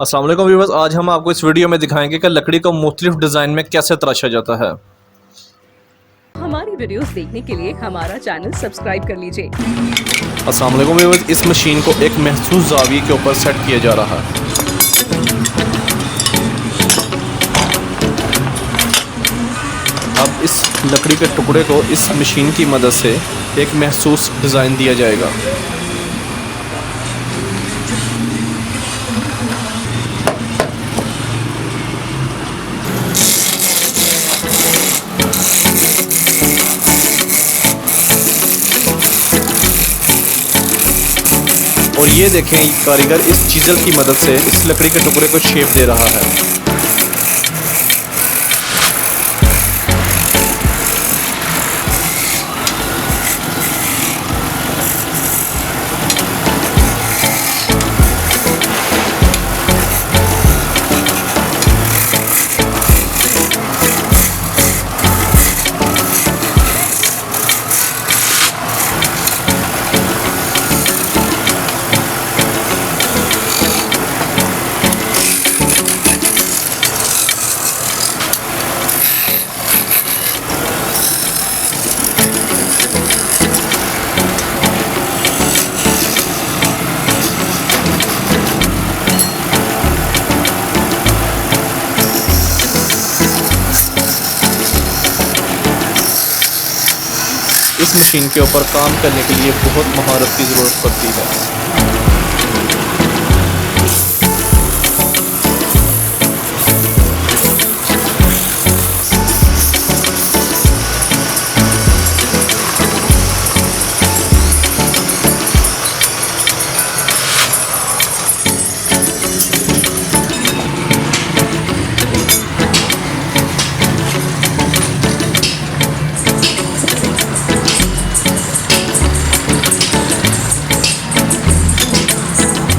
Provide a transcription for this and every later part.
अस्सलाम वालेकुम व्यूअर्स, आज हम आपको इस वीडियो में दिखाएंगे कि लकड़ी को मुख्तलिफ डिज़ाइन में कैसे तराशा जाता है। हमारी वीडियोस देखने के लिए हमारा चैनल सब्सक्राइब कर लीजिए। अस्सलाम वालेकुम व्यूअर्स, इस मशीन को एक महसूस जाविये के ऊपर सेट किया जा रहा है। अब इस लकड़ी के टुकड़े को इस मशीन की मदद से एक महसूस डिज़ाइन दिया जाएगा। और ये देखें, कारीगर इस चीज़ल की मदद से इस लकड़ी के टुकड़े को शेप दे रहा है। इस मशीन के ऊपर काम करने के लिए बहुत महारत की ज़रूरत पड़ती है।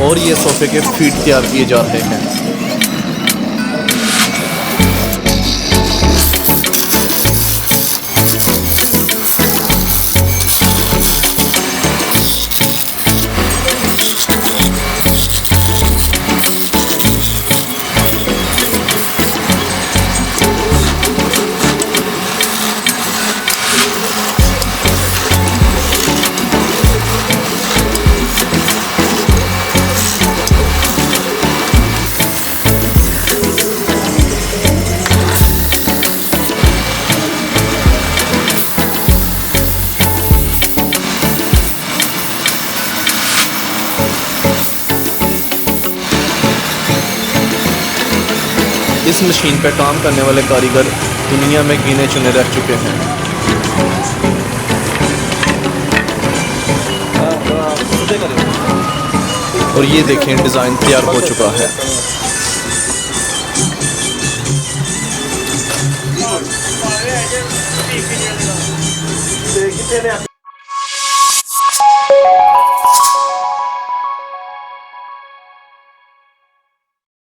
और ये सोफे के फीट तैयार किए जा रहे हैं। इस मशीन पर काम करने वाले कारीगर दुनिया में गिने चुने रह चुके हैं। और ये देखें, डिज़ाइन तैयार हो चुका है।